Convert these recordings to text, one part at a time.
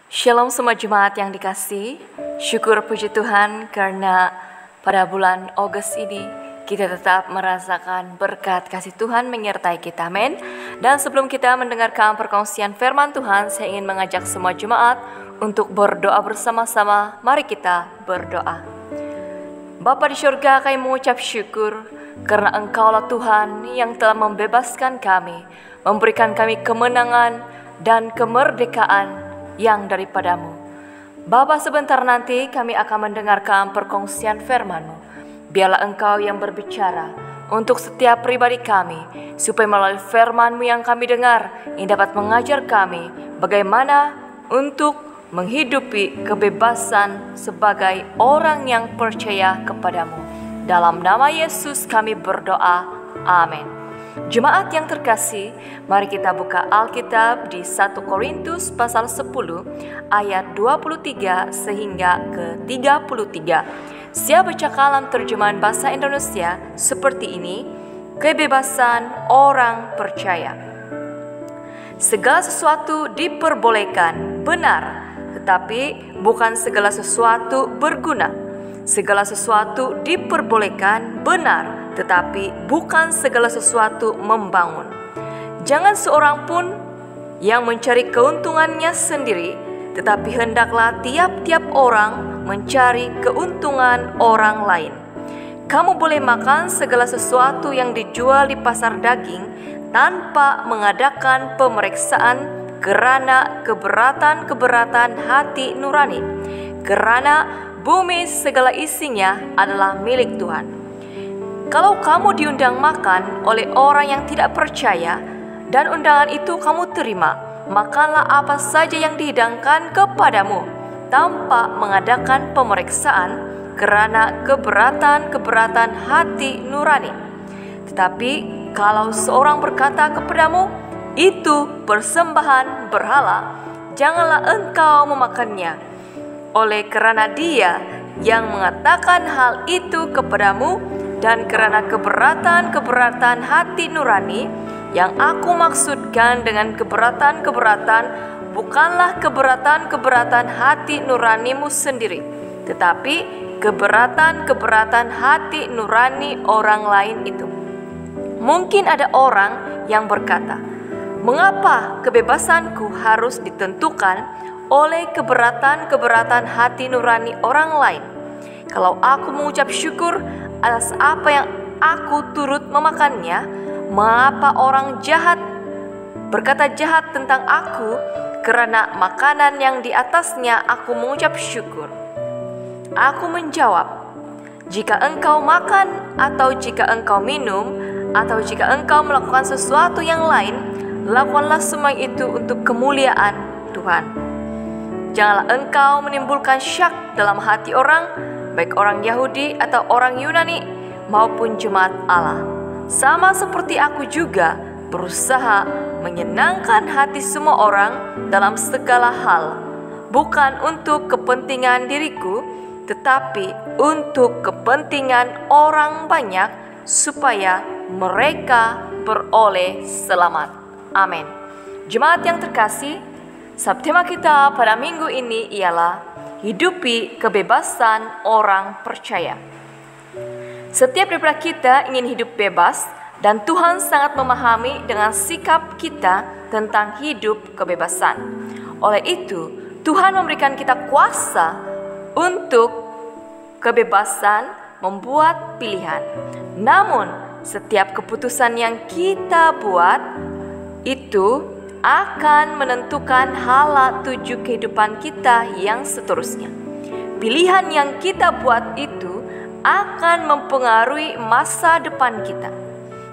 Shalom semua jemaat yang dikasihi. Syukur puji Tuhan karena pada bulan Agustus ini kita tetap merasakan berkat kasih Tuhan menyertai kita. Amin. Dan sebelum kita mendengarkan perkongsian firman Tuhan, saya ingin mengajak semua jemaat untuk berdoa bersama-sama. Mari kita berdoa. Bapa di surga, kami mengucap syukur karena Engkaulah Tuhan yang telah membebaskan kami, memberikan kami kemenangan dan kemerdekaan yang daripadamu. Bapa, sebentar nanti kami akan mendengarkan perkongsian firman-Mu. Biarlah Engkau yang berbicara untuk setiap pribadi kami, supaya melalui firman-Mu yang kami dengar, ini dapat mengajar kami bagaimana untuk menghidupi kebebasan sebagai orang yang percaya kepadamu. Dalam nama Yesus kami berdoa, amin. Jemaat yang terkasih, mari kita buka Alkitab di 1 Korintus pasal 10 ayat 23 sehingga ke 33. Saya baca kalam terjemahan bahasa Indonesia seperti ini: kebebasan orang percaya. Segala sesuatu diperbolehkan, benar, tetapi bukan segala sesuatu berguna. Segala sesuatu diperbolehkan, benar, tetapi bukan segala sesuatu membangun. Jangan seorang pun yang mencari keuntungannya sendiri, tetapi hendaklah tiap-tiap orang mencari keuntungan orang lain. Kamu boleh makan segala sesuatu yang dijual di pasar daging tanpa mengadakan pemeriksaan kerana keberatan hati nurani, kerana bumi segala isinya adalah milik Tuhan. Kalau kamu diundang makan oleh orang yang tidak percaya dan undangan itu kamu terima, makanlah apa saja yang dihidangkan kepadamu tanpa mengadakan pemeriksaan kerana keberatan hati nurani. Tetapi kalau seorang berkata kepadamu, itu persembahan berhala, janganlah engkau memakannya. Oleh kerana dia yang mengatakan hal itu kepadamu, dan kerana keberatan hati nurani, yang aku maksudkan dengan keberatan bukanlah keberatan hati nuranimu sendiri, tetapi keberatan hati nurani orang lain itu. Mungkin ada orang yang berkata, mengapa kebebasanku harus ditentukan oleh keberatan hati nurani orang lain? Kalau aku mengucap syukur atas apa yang aku turut memakannya, mengapa orang jahat berkata jahat tentang aku kerana makanan yang di atasnya aku mengucap syukur? Aku menjawab, jika engkau makan atau jika engkau minum atau jika engkau melakukan sesuatu yang lain, lakukanlah semua itu untuk kemuliaan Tuhan. Janganlah engkau menimbulkan syak dalam hati orang, baik orang Yahudi atau orang Yunani maupun jemaat Allah. Sama seperti aku juga berusaha menyenangkan hati semua orang dalam segala hal, bukan untuk kepentingan diriku, tetapi untuk kepentingan orang banyak, supaya mereka beroleh selamat. Amin. Jemaat yang terkasih, subtema kita pada minggu ini ialah hidupi kebebasan orang percaya. Setiap daripada kita ingin hidup bebas, dan Tuhan sangat memahami dengan sikap kita tentang hidup kebebasan. Oleh itu, Tuhan memberikan kita kuasa untuk kebebasan membuat pilihan. Namun, setiap keputusan yang kita buat itu akan menentukan hala tuju kehidupan kita yang seterusnya. Pilihan yang kita buat itu akan mempengaruhi masa depan kita.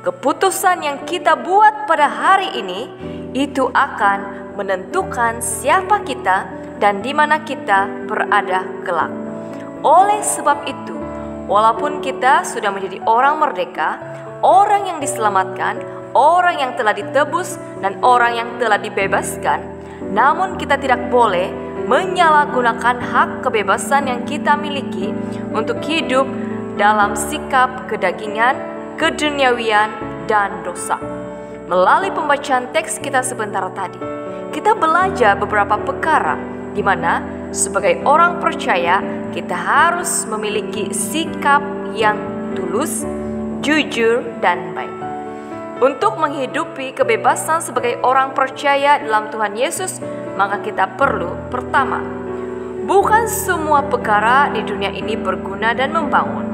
Keputusan yang kita buat pada hari ini itu akan menentukan siapa kita dan di mana kita berada kelak. Oleh sebab itu, walaupun kita sudah menjadi orang merdeka, orang yang diselamatkan, orang yang telah ditebus, dan orang yang telah dibebaskan, namun kita tidak boleh menyalahgunakan hak kebebasan yang kita miliki untuk hidup dalam sikap kedagingan, keduniawian, dan dosa. Melalui pembacaan teks kita sebentar tadi, kita belajar beberapa perkara di mana sebagai orang percaya kita harus memiliki sikap yang tulus, jujur, dan baik. Untuk menghidupi kebebasan sebagai orang percaya dalam Tuhan Yesus, maka kita perlu pertama, bukan semua perkara di dunia ini berguna dan membangun.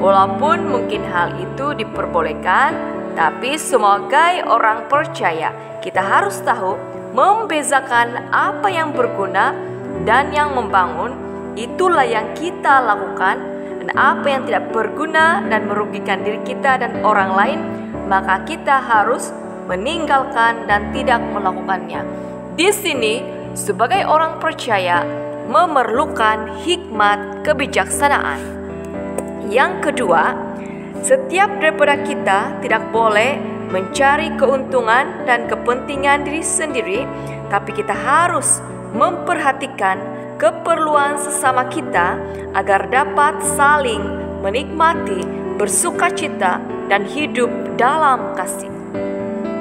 Walaupun mungkin hal itu diperbolehkan, tapi sebagai orang percaya, kita harus tahu membezakan apa yang berguna dan yang membangun. Itulah yang kita lakukan, dan apa yang tidak berguna dan merugikan diri kita dan orang lain, maka kita harus meninggalkan dan tidak melakukannya. Di sini, sebagai orang percaya, memerlukan hikmat kebijaksanaan. Yang kedua, setiap daripada kita tidak boleh mencari keuntungan dan kepentingan diri sendiri, tapi kita harus memperhatikan keperluan sesama kita agar dapat saling menikmati, bersukacita, dan hidup dalam kasih.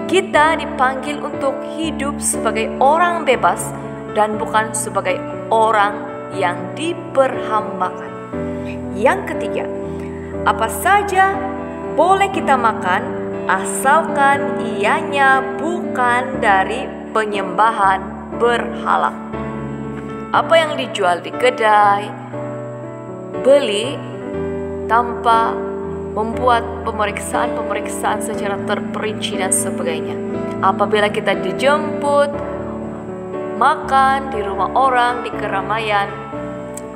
Kita dipanggil untuk hidup sebagai orang bebas dan bukan sebagai orang yang diperhambakan. Yang ketiga, apa saja boleh kita makan asalkan ianya bukan dari penyembahan berhala. Apa yang dijual di kedai, beli tanpa membuat pemeriksaan secara terperinci dan sebagainya. Apabila kita dijemput makan di rumah orang, di keramaian,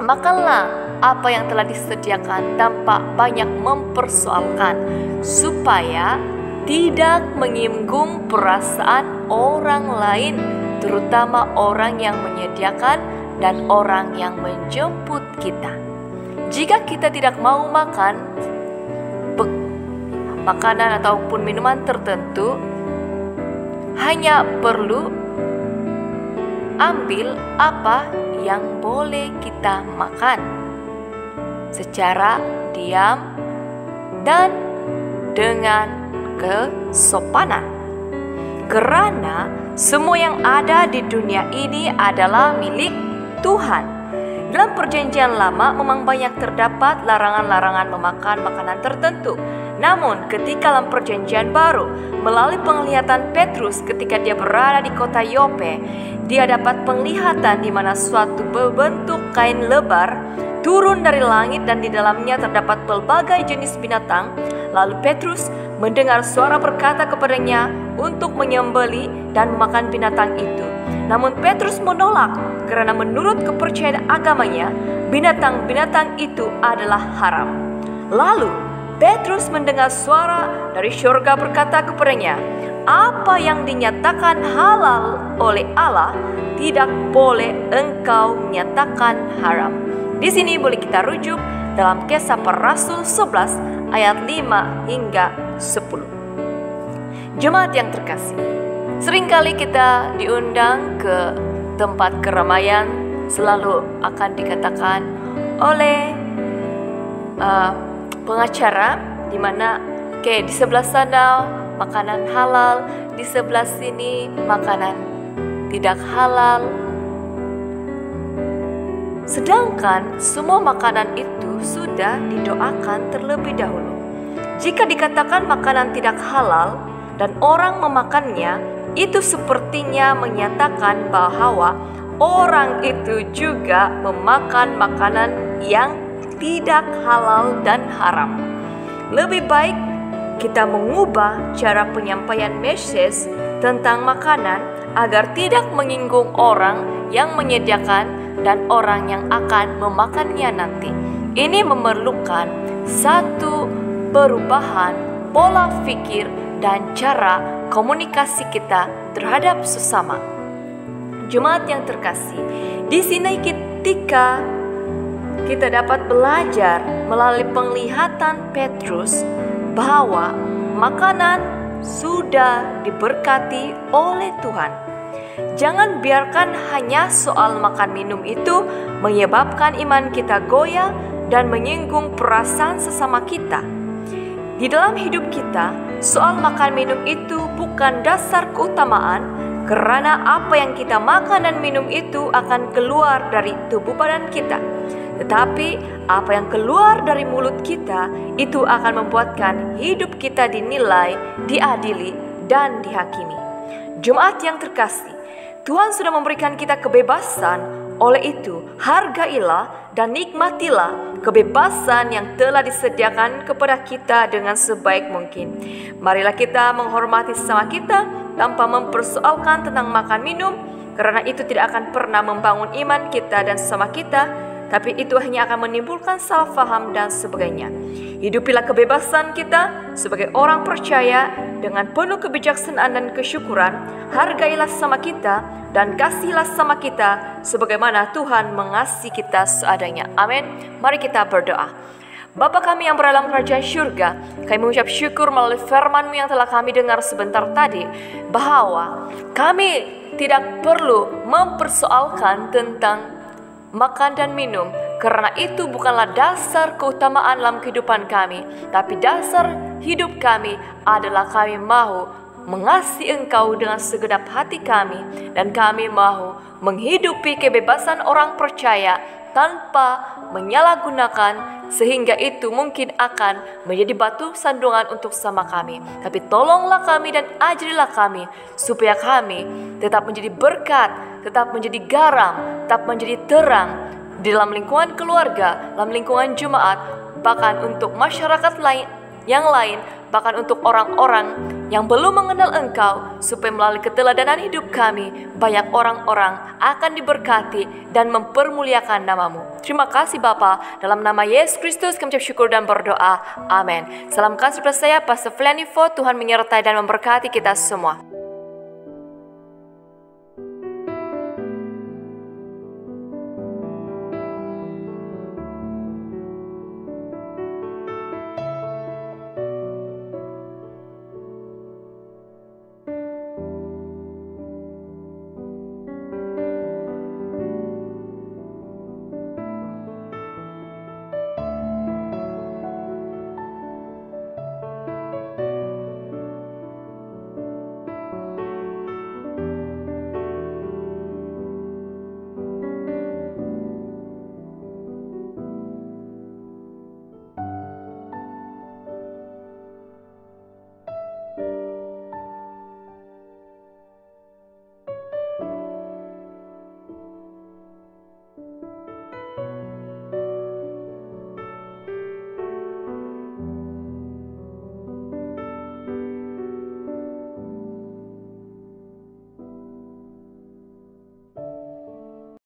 makanlah apa yang telah disediakan tanpa banyak mempersoalkan, supaya tidak menyinggung perasaan orang lain, terutama orang yang menyediakan dan orang yang menjemput kita. Jika kita tidak mau makan makanan ataupun minuman tertentu, hanya perlu ambil apa yang boleh kita makan secara diam dan dengan kesopanan. Karena semua yang ada di dunia ini adalah milik Tuhan. Dalam perjanjian lama memang banyak terdapat larangan-larangan memakan makanan tertentu. Namun ketika dalam perjanjian baru, melalui penglihatan Petrus ketika dia berada di kota Yope, dia dapat penglihatan di mana suatu berbentuk kain lebar turun dari langit dan di dalamnya terdapat pelbagai jenis binatang. Lalu Petrus mendengar suara berkata kepadanya untuk menyembelih dan memakan binatang itu. Namun Petrus menolak karena menurut kepercayaan agamanya, binatang-binatang itu adalah haram. Lalu Petrus mendengar suara dari surga berkata kepadanya, apa yang dinyatakan halal oleh Allah tidak boleh engkau nyatakan haram. Di sini boleh kita rujuk dalam Kisah Para Rasul 11 ayat 5 hingga 10. Jemaat yang terkasih, seringkali kita diundang ke tempat keramaian, selalu akan dikatakan oleh pengacara di mana di sebelah sana makanan halal, di sebelah sini makanan tidak halal. Sedangkan semua makanan itu sudah didoakan terlebih dahulu. Jika dikatakan makanan tidak halal dan orang memakannya, itu sepertinya menyatakan bahwa orang itu juga memakan makanan yang tidak halal dan haram. Lebih baik kita mengubah cara penyampaian message tentang makanan agar tidak menyinggung orang yang menyediakan dan orang yang akan memakannya nanti. Ini memerlukan satu perubahan pola pikir dan cara komunikasi kita terhadap sesama. Jemaat yang terkasih, di sini ketika kita dapat belajar melalui penglihatan Petrus bahwa makanan sudah diberkati oleh Tuhan. Jangan biarkan hanya soal makan minum itu menyebabkan iman kita goyah dan menyinggung perasaan sesama kita. Di dalam hidup kita, soal makan minum itu bukan dasar keutamaan, karena apa yang kita makan dan minum itu akan keluar dari tubuh badan kita. Tetapi apa yang keluar dari mulut kita itu akan membuatkan hidup kita dinilai, diadili, dan dihakimi. Jemaat yang terkasih, Tuhan sudah memberikan kita kebebasan. Oleh itu, hargailah dan nikmatilah kebebasan yang telah disediakan kepada kita dengan sebaik mungkin. Marilah kita menghormati sesama kita tanpa mempersoalkan tentang makan minum, karena itu tidak akan pernah membangun iman kita dan sesama kita, tapi itu hanya akan menimbulkan salah faham dan sebagainya. Hidupilah kebebasan kita sebagai orang percaya dengan penuh kebijaksanaan dan kesyukuran. Hargailah sesama kita dan kasihilah sesama kita sebagaimana Tuhan mengasihi kita seadanya. Amin. Mari kita berdoa. Bapa kami yang berada dalam kerajaan syurga, kami mengucap syukur melalui firman-Mu yang telah kami dengar sebentar tadi, bahwa kami tidak perlu mempersoalkan tentang makan dan minum, karena itu bukanlah dasar keutamaan dalam kehidupan kami, tapi dasar hidup kami adalah kami mahu mengasihi Engkau dengan segenap hati kami, dan kami mahu menghidupi kebebasan orang percaya tanpa menyalahgunakan, sehingga itu mungkin akan menjadi batu sandungan untuk sama kami. Tapi tolonglah kami dan ajarilah kami, supaya kami tetap menjadi berkat, tetap menjadi garam, tetap menjadi terang di dalam lingkungan keluarga, dalam lingkungan jemaat, bahkan untuk masyarakat yang lain, bahkan untuk orang-orang yang belum mengenal Engkau, supaya melalui keteladanan hidup kami, banyak orang-orang akan diberkati dan mempermuliakan nama-Mu. Terima kasih Bapa, dalam nama Yesus Kristus kami ucap syukur dan berdoa. Amin. Salam kasih kepada saya, Pastor Flanivo. Tuhan menyertai dan memberkati kita semua.